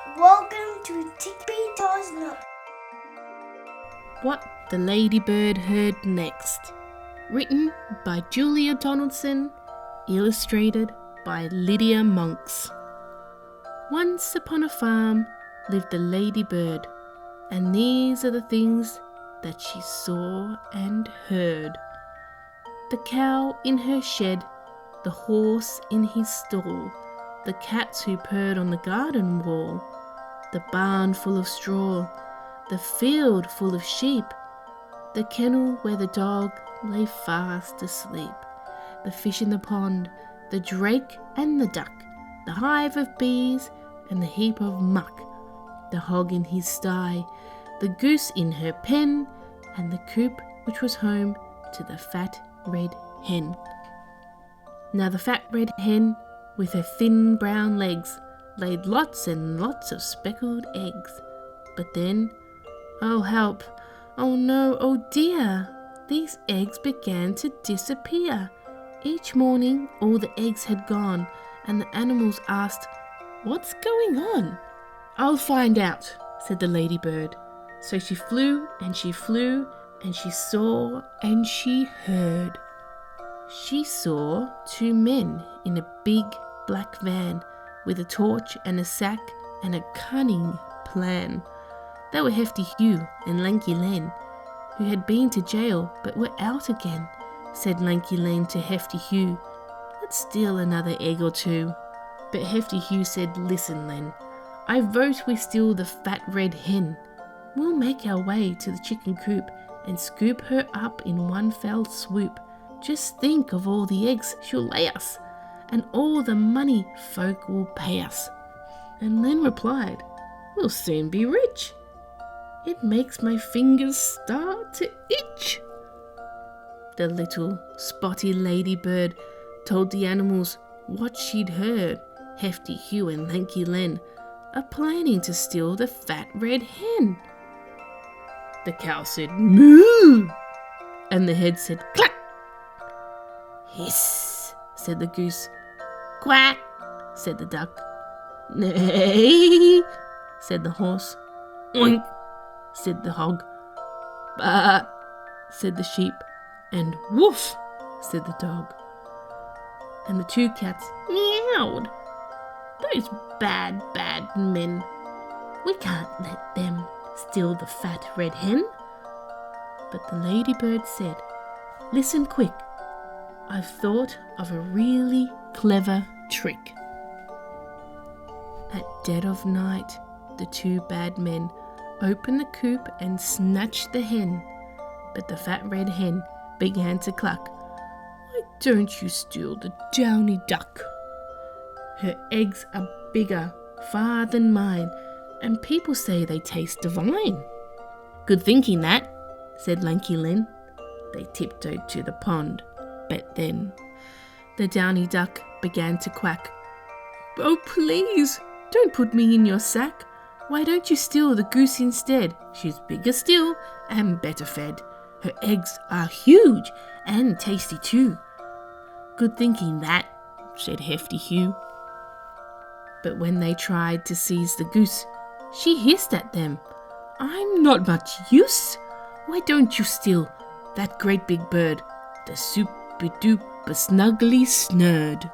Welcome to Tippy Toes Nook. What the Ladybird Heard Next. Written by Julia Donaldson, illustrated by Lydia Monks. Once upon a farm lived a ladybird, and these are the things that she saw and heard. The cow in her shed, the horse in his stall, the cats who purred on the garden wall, the barn full of straw, the field full of sheep, the kennel where the dog lay fast asleep, the fish in the pond, the drake and the duck, the hive of bees and the heap of muck, the hog in his sty, the goose in her pen, and the coop which was home to the fat red hen. Now the fat red hen, with her thin brown legs, laid lots and lots of speckled eggs. But then, oh help, oh no, oh dear, these eggs began to disappear. Each morning all the eggs had gone, and the animals asked, "What's going on?" "I'll find out," said the ladybird. So she flew and she flew, and she saw and she heard. She saw two men in a big black van with a torch and a sack and a cunning plan. They were Hefty Hugh and Lanky Len, who had been to jail but were out again. Said Lanky Len to Hefty Hugh, "Let's steal another egg or two." But Hefty Hugh said, "Listen, Len, I vote we steal the fat red hen. We'll make our way to the chicken coop and scoop her up in one fell swoop. Just think of all the eggs she'll lay us, and all the money folk will pay us." And Len replied, "We'll soon be rich. It makes my fingers start to itch." The little spotty ladybird told the animals what she'd heard. Hefty Hugh and Lanky Len are planning to steal the fat red hen. The cow said, "Moo!" and the hen said, "Clack!" "Hiss!" said the goose. "Quack!" said the duck. "Neigh!" said the horse. "Oink!" said the hog. "Bah!" said the sheep. And "Woof!" said the dog. And the two cats meowed. "Those bad, bad men. We can't let them steal the fat red hen." But the ladybird said, "Listen quick. I've thought of a really clever trick." At dead of night, the two bad men opened the coop and snatched the hen. But the fat red hen began to cluck. "Why don't you steal the downy duck? Her eggs are bigger far than mine, and people say they taste divine." "Good thinking that," said Lanky Len. They tiptoed to the pond, but then the downy duck began to quack. "Oh please, don't put me in your sack. Why don't you steal the goose instead? She's bigger still and better fed. Her eggs are huge and tasty too." "Good thinking that," said Hefty Hugh. But when they tried to seize the goose, she hissed at them, "I'm not much use. Why don't you steal that great big bird, the super-duper snuggly snurd?"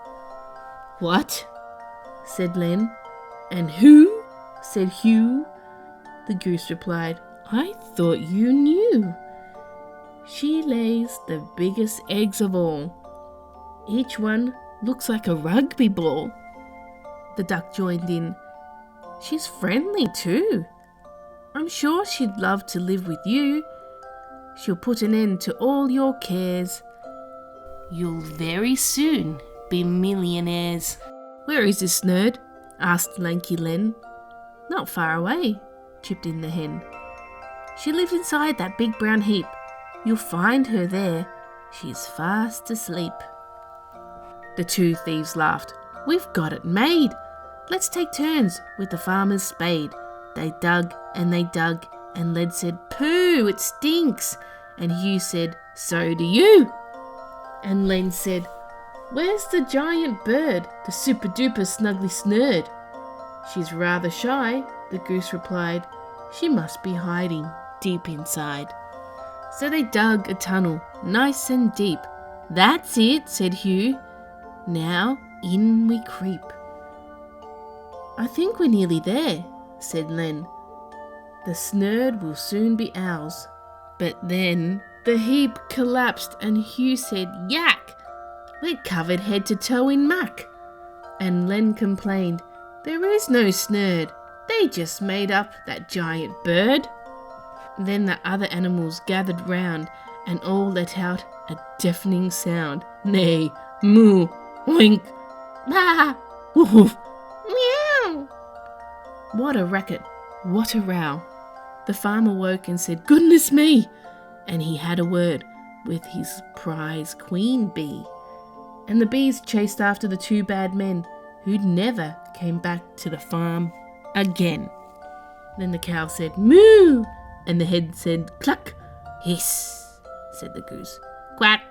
"What?" said Len. "And who?" said Hugh. The goose replied, "I thought you knew. She lays the biggest eggs of all. Each one looks like a rugby ball." The duck joined in. "She's friendly too. I'm sure she'd love to live with you. She'll put an end to all your cares. You'll very soon be millionaires." "Where is this snurd?" asked Lanky Len. "Not far away," chipped in the hen. "She lives inside that big brown heap. You'll find her there. She's fast asleep." The two thieves laughed. "We've got it made. Let's take turns with the farmer's spade." They dug, and Len said, "Pooh, it stinks." And Hugh said, "So do you." And Len said, "Where's the giant bird, the super-duper snuggly snurd?" She's rather shy, the goose replied. She must be hiding deep inside. So they dug a tunnel, nice and deep. That's it, said Hugh. Now in we creep. I think we're nearly there, said Len. The snurd will soon be ours. But then the heap collapsed and Hugh said, Yak! We're covered head to toe in muck. And Len complained, There is no snurd. They just made up that giant bird. Then the other animals gathered round and all let out a deafening sound. Neigh, moo, wink, bah, woof, meow. What a racket, what a row. The farmer woke and said, Goodness me! And he had a word with his prize queen bee. And the bees chased after the two bad men who never came back to the farm again. Then the cow said, Moo! And the hen said, Cluck! Hiss! Said the goose. Quack!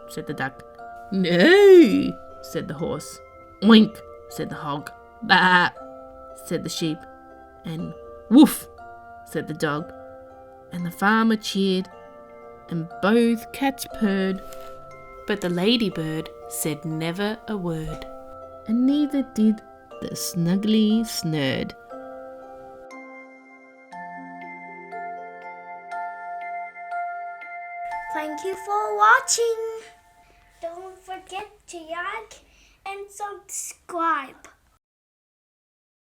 Said the duck. Neigh! Said the horse. Oink! Said the hog. Bah! Said the sheep. And woof! Said the dog. And the farmer cheered, and both cats purred. But the ladybird said never a word, and neither did the snuggly snurd. Thank you for watching. Don't forget to like and subscribe.